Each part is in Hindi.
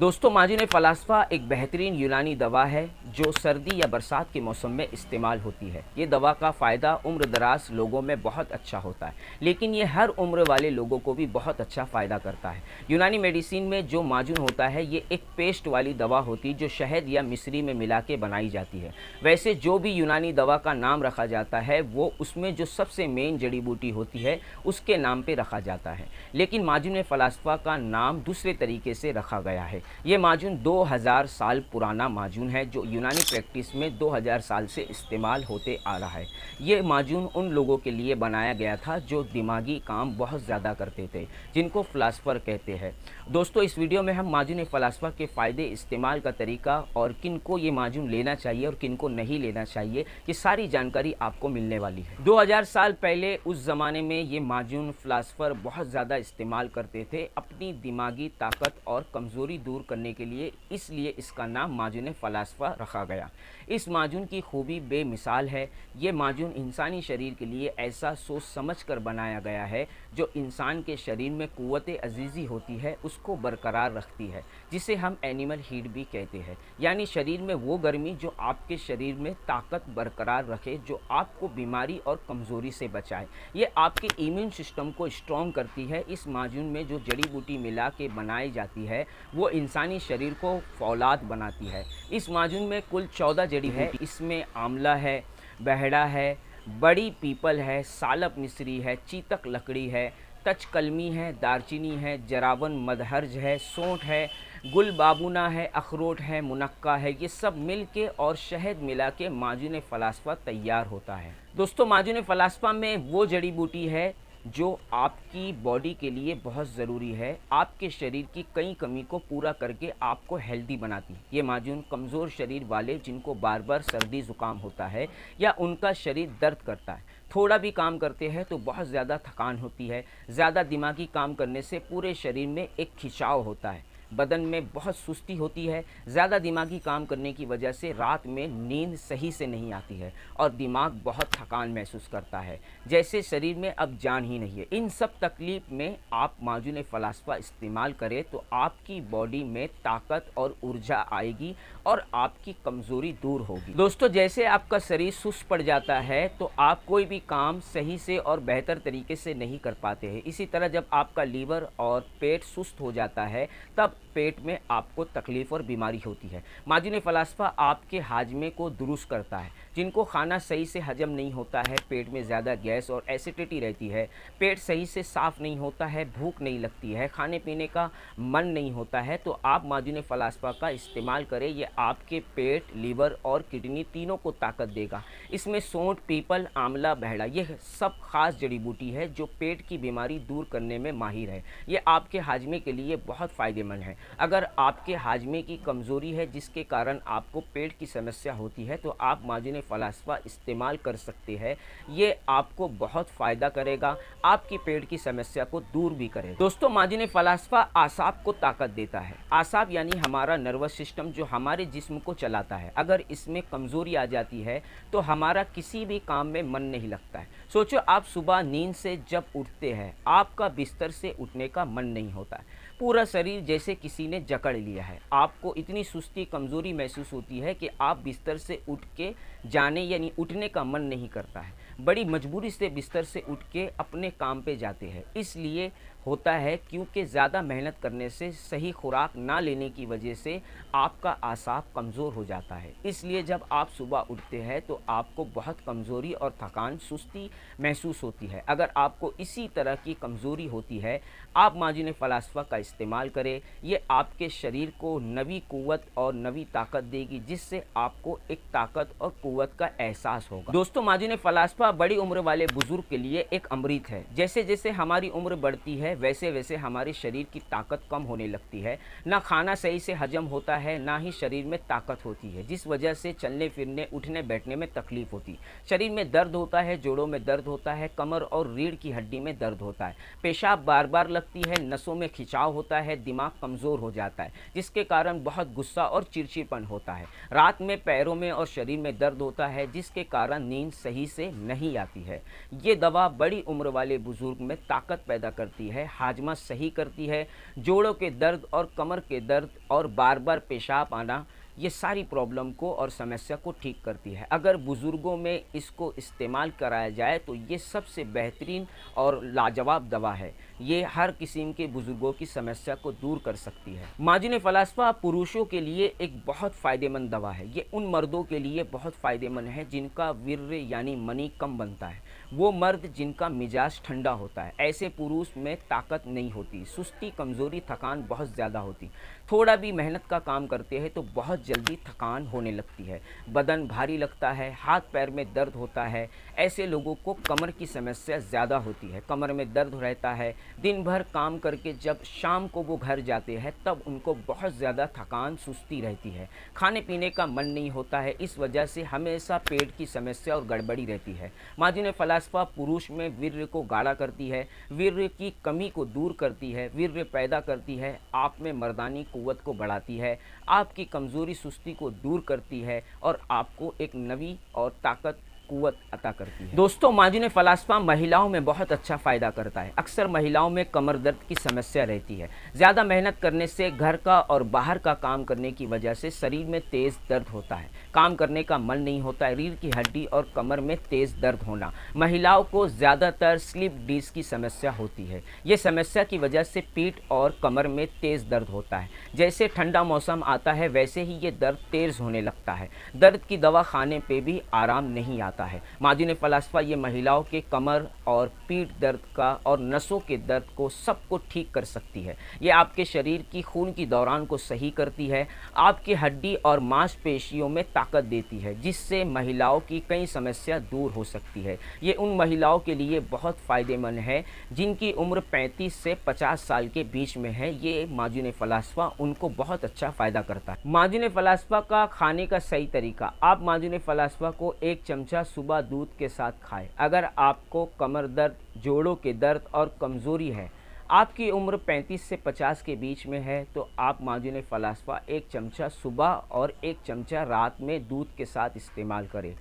दोस्तों माजिन फ़लास्फ़ा एक बेहतरीन यूनानी दवा है जो सर्दी या बरसात के मौसम में इस्तेमाल होती है। ये दवा का फ़ायदा उम्र दराज लोगों में बहुत अच्छा होता है, लेकिन ये हर उम्र वाले लोगों को भी बहुत अच्छा फ़ायदा करता है। यूनानी मेडिसिन में जो माजून होता है ये एक पेस्ट वाली दवा होती है जो शहद या मिश्री में मिला के बनाई जाती है। वैसे जो भी यूनानी दवा का नाम रखा जाता है वो उसमें जो सबसे मेन जड़ी बूटी होती है उसके नाम पर रखा जाता है, लेकिन माजून फ़लास्फ़ा का नाम दूसरे तरीके से रखा गया है। ये माजून 2000 साल पुराना माजून है जो यूनानी प्रैक्टिस में 2000 साल से इस्तेमाल होते आ रहा है। ये माजून उन लोगों के लिए बनाया गया था जो दिमागी काम बहुत ज़्यादा करते थे, जिनको फ़लास्फ़र कहते हैं। दोस्तों इस वीडियो में हम माजून फ़लास्फ़ा के फ़ायदे, इस्तेमाल का तरीका और किन को ये माजून लेना चाहिए और किन को नहीं लेना चाहिए, ये सारी जानकारी आपको मिलने वाली है। 2000 साल पहले उस ज़माने में ये माजून फ़लास्फ़र बहुत ज़्यादा इस्तेमाल करते थे अपनी दिमागी ताकत और कमज़ोरी दूर करने के लिए, इसलिए इसका नाम माजून फ़लास्फ़ा रखा गया। इस माजून की खूबी बेमिसाल है। ये माजून इंसानी शरीर के लिए ऐसा सोच समझ कर बनाया गया है जो इंसान के शरीर में क़ुव्वत अज़ीज़ी होती है उसको बरकरार रखती है, जिसे हम एनिमल हीट भी कहते हैं, यानी शरीर में वो गर्मी जो आपके शरीर में ताकत बरकरार रखे, जो आपको बीमारी और कमज़ोरी से बचाए। ये आपके इम्यून सिस्टम को स्ट्रॉन्ग करती है। इस माजून में जो जड़ी बूटी मिला के बनाई जाती है वो इंसानी शरीर को फौलाद बनाती है। इस माजून में कुल 14 जड़ी है। इसमें आंवला है, बहड़ा है, बड़ी पीपल है, सालब मिश्री है, चीतक लकड़ी है, तचकलमी है, दारचीनी है, जरावन मदहर्ज है, सौंठ है, गुलबाबुना है, अखरोट है, मुनक्का है। ये सब मिल के और शहद मिला के माजून फ़लास्फ़ा तैयार होता है। दोस्तों माजून फ़लास्फ़ा में वो जड़ी बूटी है जो आपकी बॉडी के लिए बहुत ज़रूरी है, आपके शरीर की कई कमी को पूरा करके आपको हेल्दी बनाती है। ये माजून कमज़ोर शरीर वाले जिनको बार बार सर्दी ज़ुकाम होता है या उनका शरीर दर्द करता है, थोड़ा भी काम करते हैं तो बहुत ज़्यादा थकान होती है, ज़्यादा दिमागी काम करने से पूरे शरीर में एक खिंचाव होता है, बदन में बहुत सुस्ती होती है, ज़्यादा दिमागी काम करने की वजह से रात में नींद सही से नहीं आती है और दिमाग बहुत थकान महसूस करता है, जैसे शरीर में अब जान ही नहीं है। इन सब तकलीफ़ में आप माजून फ़लास्फ़ा इस्तेमाल करें तो आपकी बॉडी में ताकत और ऊर्जा आएगी और आपकी कमज़ोरी दूर होगी। दोस्तों जैसे आपका शरीर सुस्त पड़ जाता है तो आप कोई भी काम सही से और बेहतर तरीके से नहीं कर पाते हैं। इसी तरह जब आपका लीवर और पेट सुस्त हो जाता है तब पेट में आपको तकलीफ़ और बीमारी होती है। माजून फ़लास्फ़ा आपके हाजमे को दुरुस्त करता है। जिनको खाना सही से हजम नहीं होता है, पेट में ज़्यादा गैस और एसिडिटी रहती है, पेट सही से साफ़ नहीं होता है, भूख नहीं लगती है, खाने पीने का मन नहीं होता है, तो आप माजून फ़लास्फ़ा का इस्तेमाल करें। ये आपके पेट, लीवर और किडनी तीनों को ताकत देगा। इसमें सौंठ, पीपल, आंवला, बहड़ा ये सब ख़ास जड़ी बूटी है जो पेट की बीमारी दूर करने में माहिर है। ये आपके हाजमे के लिए बहुत फ़ायदेमंद है। अगर आपके हाजमे की कमज़ोरी है जिसके कारण आपको पेट की समस्या होती है तो आप माजून फ़लास्फ़ा इस्तेमाल कर सकते हैं। ये आपको बहुत फ़ायदा करेगा, आपकी पेट की समस्या को दूर भी करेगा। दोस्तों माजून फ़लास्फ़ा आसाब को ताकत देता है। आसाब यानी हमारा नर्वस सिस्टम जो हमारे जिस्म को चलाता है। अगर इसमें कमज़ोरी आ जाती है तो हमारा किसी भी काम में मन नहीं लगता है। सोचो आप सुबह नींद से जब उठते हैं आपका बिस्तर से उठने का मन नहीं होता है, पूरा शरीर जैसे किसी ने जकड़ लिया है। आपको इतनी सुस्ती, कमज़ोरी महसूस होती है कि आप बिस्तर से उठ के जाने यानी उठने का मन नहीं करता है। बड़ी मजबूरी से बिस्तर से उठ के अपने काम पे जाते हैं। इसलिए होता है क्योंकि ज़्यादा मेहनत करने से, सही खुराक ना लेने की वजह से आपका आसाब कमज़ोर हो जाता है। इसलिए जब आप सुबह उठते हैं तो आपको बहुत कमज़ोरी और थकान, सुस्ती महसूस होती है। अगर आपको इसी तरह की कमज़ोरी होती है आप माजून फ़लास्फ़ा का इस्तेमाल करें। ये आपके शरीर को नवी क़ुव्वत और नवी ताकत देगी, जिससे आपको एक ताकत और क़ुव्वत का एहसास होगा। दोस्तों माजून फ़लास्फ़ा बड़ी उम्र वाले बुज़ुर्ग के लिए एक अमृत है। जैसे जैसे हमारी उम्र बढ़ती है वैसे वैसे हमारे शरीर की ताकत कम होने लगती है। ना खाना सही से हजम होता है, ना ही शरीर में ताकत होती है, जिस वजह से चलने फिरने, उठने बैठने में तकलीफ़ होती है। शरीर में दर्द होता है, जोड़ों में दर्द होता है, कमर और रीढ़ की हड्डी में दर्द होता है, पेशाब बार बार लगती है, नसों में खिंचाव होता है, दिमाग कमज़ोर हो जाता है, जिसके कारण बहुत गुस्सा और चिड़चिड़पन होता है। रात में पैरों में और शरीर में दर्द होता है, जिसके कारण नींद सही से नहीं आती है। ये दवा बड़ी उम्र वाले बुज़ुर्ग में ताकत पैदा करती है। है, हाजमा सही करती है, जोड़ों के दर्द और कमर के दर्द और बार बार पेशाब आना, ये सारी प्रॉब्लम को और समस्या को ठीक करती है। अगर बुज़ुर्गों में इसको इस्तेमाल कराया जाए तो ये सबसे बेहतरीन और लाजवाब दवा है। ये हर किस्म के बुज़ुर्गों की समस्या को दूर कर सकती है। माजुन फ़लास्फ़ा पुरुषों के लिए एक बहुत फ़ायदेमंद दवा है। ये उन मर्दों के लिए बहुत फ़ायदेमंद है जिनका वीर्य यानी मनी कम बनता है, वो मर्द जिनका मिजाज ठंडा होता है। ऐसे पुरुष में ताकत नहीं होती, सुस्ती, कमज़ोरी, थकान बहुत ज़्यादा होती। थोड़ा भी मेहनत का काम करते हैं तो बहुत जल्दी थकान होने लगती है, बदन भारी लगता है, हाथ पैर में दर्द होता है। ऐसे लोगों को कमर की समस्या ज़्यादा होती है, कमर में दर्द रहता है। दिन भर काम करके जब शाम को वो घर जाते हैं तब उनको बहुत ज़्यादा थकान, सुस्ती रहती है, खाने पीने का मन नहीं होता है। इस वजह से हमेशा पेट की समस्या और गड़बड़ी रहती है। माजुन फ़लास्फ़ा पुरुष में वीर्य को गाढ़ा करती है, वीर्य की कमी को दूर करती है, वीर्य पैदा करती है, आप में मर्दानी कुव्वत को बढ़ाती है, आपकी कमज़ोरी, सुस्ती को दूर करती है और आपको एक नवी और ताकत, कुव्वत अता करती है। दोस्तों, माजुन फ़लास्फ़ा महिलाओं में बहुत अच्छा फ़ायदा करता है। अक्सर महिलाओं में कमर दर्द की समस्या रहती है। ज़्यादा मेहनत करने से, घर का और बाहर का काम करने की वजह से शरीर में तेज़ दर्द होता है, काम करने का मन नहीं होता है, रीढ़ की हड्डी और कमर में तेज़ दर्द होना। महिलाओं को ज़्यादातर स्लिप डिस्क की समस्या होती है। ये समस्या की वजह से पीठ और कमर में तेज़ दर्द होता है। जैसे ठंडा मौसम आता है वैसे ही ये दर्द तेज़ होने लगता है। दर्द की दवा खाने पे भी आराम नहीं आता है। माजुन फ़लास्फ़ा ये महिलाओं के कमर और पीठ दर्द का और नसों के दर्द को सबको ठीक कर सकती है। ये आपके शरीर की खून की दौरान को सही करती है, आपकी हड्डी और मांसपेशियों में ताकत देती है, जिससे महिलाओं की कई समस्या दूर हो सकती है। ये उन महिलाओं के लिए बहुत फ़ायदेमंद है जिनकी उम्र 35 से 50 साल के बीच में है। ये माजुन फ़लास्फ़ा उनको बहुत अच्छा फ़ायदा करता है। माजुन फ़लास्फ़ा का खाने का सही तरीका, आप माजुन फ़लास्फ़ा को 1 चमचा सुबह दूध के साथ खाएं। अगर आपको कमर दर्द, जोड़ों के दर्द और कमज़ोरी है, आपकी उम्र 35 से 50 के बीच में है, तो आप माजुन फ़लास्फ़ा 1 चमचा सुबह और 1 चमचा रात में दूध के साथ इस्तेमाल करें।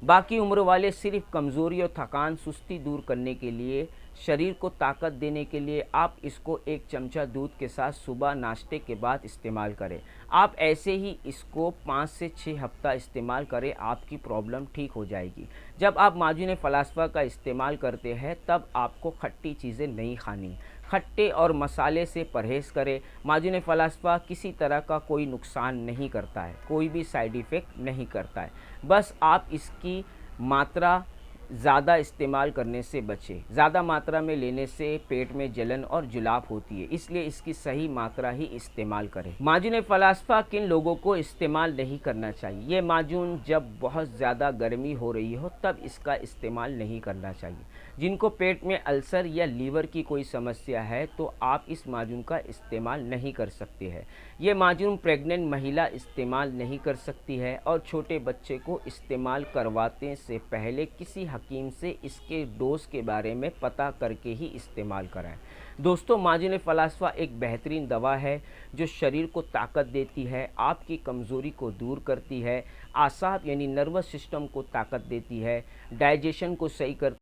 बाकी उम्र वाले सिर्फ कमज़ोरी और थकान, सुस्ती दूर करने के लिए, शरीर को ताकत देने के लिए आप इसको 1 चमचा दूध के साथ सुबह नाश्ते के बाद इस्तेमाल करें। आप ऐसे ही इसको 5 से 6 हफ्ता इस्तेमाल करें, आपकी प्रॉब्लम ठीक हो जाएगी। जब आप माजुन फ़लास्फ़ा का इस्तेमाल करते हैं तब आपको खट्टी चीज़ें नहीं खानी, खट्टे और मसाले से परहेज़ करें। माजुन फ़लास्फ़ा किसी तरह का कोई नुकसान नहीं करता है, कोई भी साइड इफ़ेक्ट नहीं करता है। बस आप इसकी मात्रा ज़्यादा इस्तेमाल करने से बचें। ज़्यादा मात्रा में लेने से पेट में जलन और जुलाब होती है, इसलिए इसकी सही मात्रा ही इस्तेमाल करें। माजुन फ़लास्फ़ा किन लोगों को इस्तेमाल नहीं करना चाहिए? ये माजून जब बहुत ज़्यादा गर्मी हो रही हो तब इसका इस्तेमाल नहीं करना चाहिए। जिनको पेट में अल्सर या लीवर की कोई समस्या है तो आप इस माजून का इस्तेमाल नहीं कर सकते हैं। ये माजून प्रेग्नेंट महिला इस्तेमाल नहीं कर सकती है और छोटे बच्चे को इस्तेमाल करवाने से पहले किसी हकीम से इसके डोज के बारे में पता करके ही इस्तेमाल कराएं। दोस्तों, माजुन फ़लास्फ़ा एक बेहतरीन दवा है जो शरीर को ताकत देती है, आपकी कमज़ोरी को दूर करती है, आसाब यानी नर्वस सिस्टम को ताकत देती है, डाइजेशन को सही करती